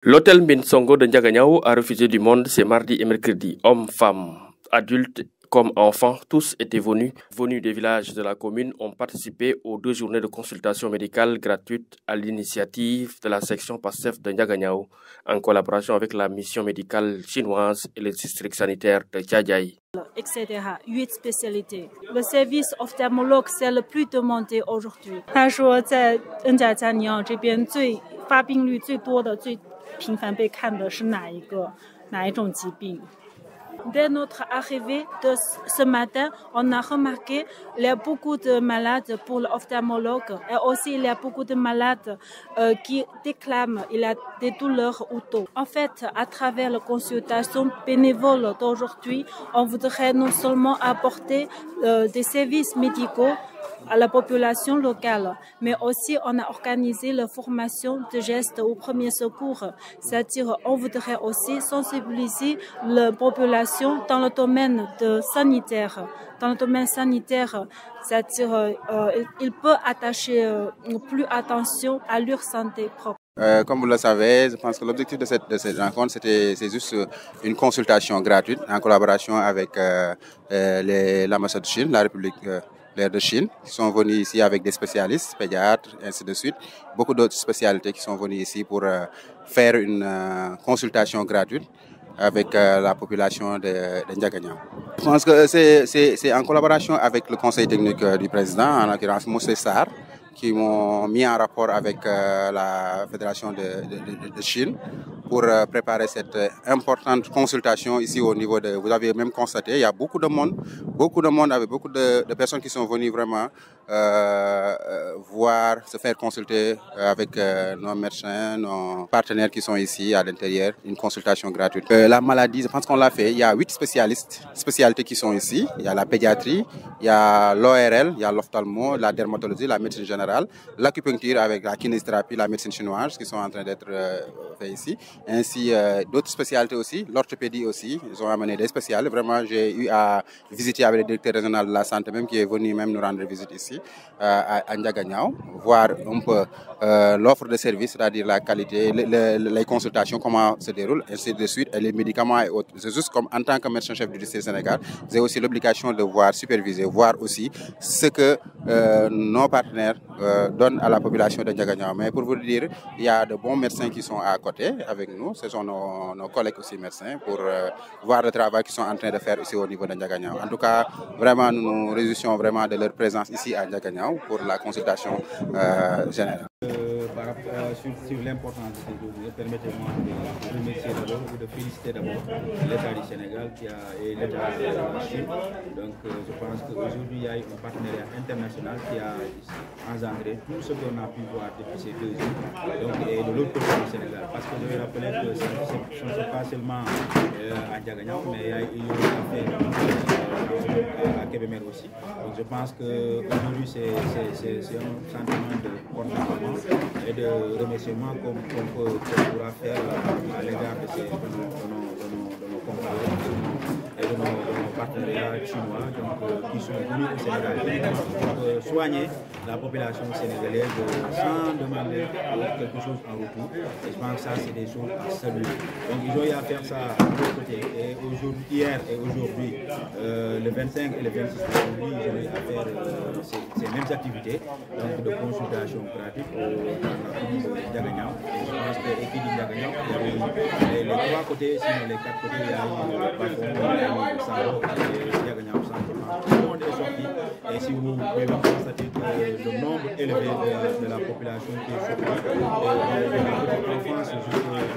L'hôtel Minsongo de Ndiaganiao a refusé du monde ces mardi et mercredi. Hommes, femmes, adultes comme enfants, tous étaient venus des villages de la commune, ont participé aux 2 journées de consultation médicale gratuite à l'initiative de la section PASTEF de Ndiaganiao, en collaboration avec la mission médicale chinoise et le district sanitaire de Tchadjaï. Etc. 8 spécialités. Le service ophtalmologue, c'est le plus demandé aujourd'hui. Dès notre arrivée de ce matin, on a remarqué qu'il y a beaucoup de malades pour l'ophtalmologue et aussi il y a beaucoup de malades qui déclament il y a des douleurs au dos. En fait, à travers la consultation bénévole d'aujourd'hui, on voudrait non seulement apporter des services médicaux à la population locale, mais aussi on a organisé la formation de gestes au premier secours, c'est-à-dire on voudrait aussi sensibiliser la population dans le domaine sanitaire. Dans le domaine sanitaire, c'est-à-dire il peut attacher plus attention à leur santé propre. Comme vous le savez, je pense que l'objectif de cette rencontre, c'est juste une consultation gratuite en collaboration avec l'ambassade de Chine, la République de Chine, qui sont venus ici avec des spécialistes, pédiatres, ainsi de suite. Beaucoup d'autres spécialités qui sont venues ici pour faire une consultation gratuite avec la population de Ndiaganiao. Je pense que c'est en collaboration avec le conseil technique du président, en l'occurrence Moussé Sarr, qui m'ont mis en rapport avec la Fédération de Chine pour préparer cette importante consultation ici au niveau de... Vous avez même constaté, il y a beaucoup de monde avec beaucoup de personnes qui sont venues vraiment se faire consulter avec nos médecins, nos partenaires qui sont ici à l'intérieur, une consultation gratuite. La maladie, je pense qu'on l'a fait, il y a 8 spécialités qui sont ici. Il y a la pédiatrie, il y a l'ORL, il y a l'ophtalmo, la dermatologie, la médecine générale, l'acupuncture avec la kinésithérapie, la médecine chinoise qui sont en train d'être faits ici. Ainsi, d'autres spécialités aussi, l'orthopédie aussi, ils ont amené des spécialistes. Vraiment, j'ai eu à visiter avec le directeur régional de la santé même qui est venu même nous rendre visite ici à Ndiaganiao, voir un peu l'offre de services, c'est-à-dire la qualité, les consultations, comment se déroulent, ainsi de suite, et les médicaments et autres. C'est juste comme en tant que médecin-chef du district Sénégal, j'ai aussi l'obligation de voir, superviser, voir aussi ce que nos partenaires donnent à la population de Ndiaganiao. Mais pour vous dire, il y a de bons médecins qui sont à côté avec nous, ce sont nos collègues aussi médecins, pour voir le travail qu'ils sont en train de faire ici au niveau de Ndiaganiao. En tout cas, vraiment, nous nous réjouissons vraiment de leur présence ici à Ndiaganiao pour la consultation générale. Sur l'importance de ces jours, permettez-moi de remercier d'abord ou de féliciter d'abord l'État du Sénégal et l'État de la Chine. Donc je pense qu'aujourd'hui il y a eu un partenariat international qui a engendré tout ce qu'on a pu voir depuis ces 2 jours. Donc, et de l'autre côté du Sénégal, parce que je vais rappeler que ce ne sont pas seulement à Ndiaganiao, mais il y a eu à Kébémer aussi. Donc je pense qu'aujourd'hui c'est un sentiment de contentement et de remerciement qu'on pourra faire à l'égard de nos compatriotes et de nos partenaires chinois qui sont venus au Sénégal pour soigner la population sénégalaise sans demander quelque chose en retour. Et je pense que ça, c'est des choses à saluer. Donc ils ont eu à faire ça de l'autre côté. Et hier et aujourd'hui, le 25 et le 26 février, ils ont eu à faire ces mêmes activités donc de consultation gratuite dans la commune de Ndiaganiao. Et je pense que l'équipe de Ndiaganiao, il y a eu les 3 côtés, sinon les 4 côtés, il y a eu le Bafon, il y a eu le Saro et Ndiaganiao simplement. Tout le monde est sorti. Et si vous pouvez constater que le nombre élevé de la population qui est sortie, de la enfance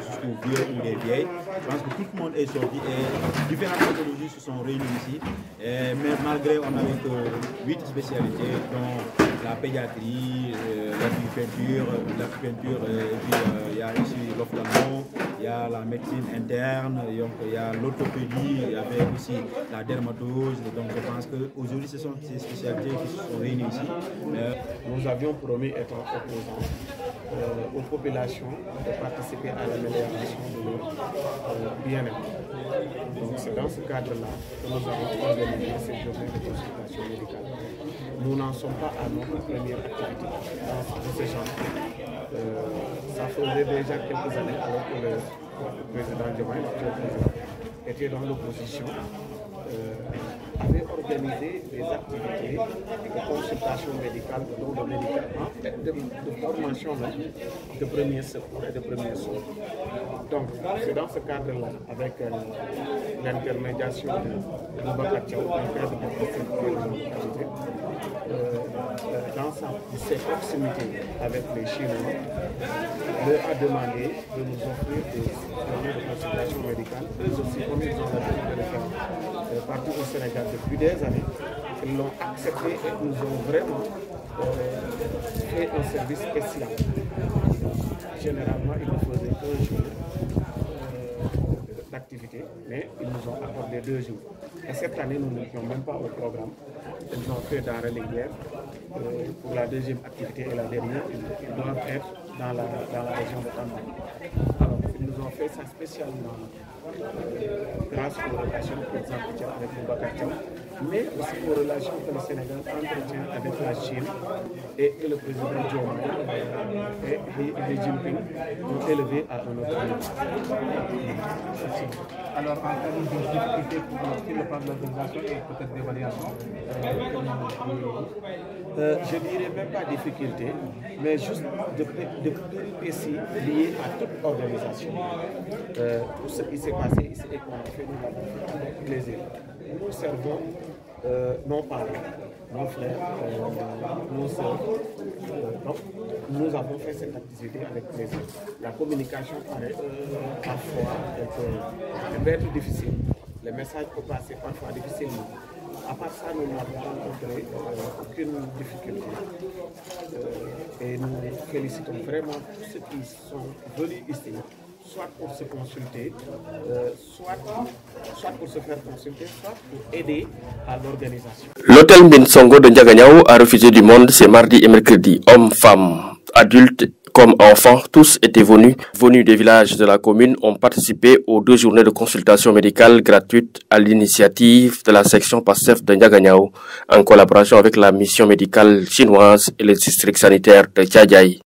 jusqu'aux vieux ou des vieilles, je pense que tout le monde est sorti et différentes pathologies se sont réunies ici. Mais malgré, on n'avait que 8 spécialités, dont la pédiatrie, l'acupuncture, il y a ici l'ophtalmo, il y a la médecine interne, il y a l'orthopédie, il y avait aussi la dermatose. Donc je pense qu'aujourd'hui, ce sont ces spécialités qui se sont réunies ici. Nous avions promis, étant opposants, aux populations de participer à l'amélioration de leur bien-être. Donc c'est dans ce cadre-là que nous avons organisé ces journées de consultation médicale. Nous n'en sommes pas à notre première activité de ce genre. Ça faisait déjà quelques années alors que le président Diomaye était dans l'opposition, avait organisé des activités de consultation médicale, de don de médicaments et de formation de premiers secours et de premiers soins. Donc, c'est dans ce cadre-là, avec l'intermédiation de Boubacar Thiaw, un cadre de dans ses proximités avec les Chinois, leur a demandé de nous offrir des journées de consultation médicale, eux aussi, comme ils ont l'habitude de le faire partout au Sénégal depuis des années. Ils l'ont accepté et nous ont vraiment fait un service spécial. Généralement, ils nous faisaient un jour d'activité, mais ils nous ont accordé 2 jours. Et cette année, nous n'étions même pas au programme. Ils nous ont fait dans Reléguière pour la deuxième activité et la dernière. Ils doivent être dans la région de Tamba. Alors, ils nous ont fait ça spécialement grâce aux relations présidentielles avec Boubacar Thiaw, mais aussi aux relations que le Sénégal entretient avec la Chine et que le président Diomaye et Xi Jinping ont élevé à un autre niveau. Alors, en termes de difficulté sur le plan de l'organisation et peut-être d'évaluation, je dirais même pas difficulté, mais juste de péripéties liées à toute organisation. Tout ce qui s'est passé ici et qu'on a fait, nous l'avons fait avec plaisir. Nous servons nos parents, nos frères, nos sœurs. Donc, nous avons fait cette activité avec plaisir. La communication parfois peut être difficile. Les messages peuvent passer parfois difficilement. À part ça, nous n'avons rencontré aucune difficulté. Et nous félicitons vraiment tous ceux qui sont venus ici, soit pour se consulter, soit pour se faire consulter, soit pour aider à l'organisation. L'hôtel Mbinsongo de Ndiaganiao a refusé du monde ces mardi et mercredi. Hommes, femmes, adultes comme enfants, tous étaient venus des villages de la commune, ont participé aux 2 journées de consultation médicale gratuite à l'initiative de la section PASTEF de Ndiaganiao, en collaboration avec la mission médicale chinoise et le district sanitaire de Tchadjaï.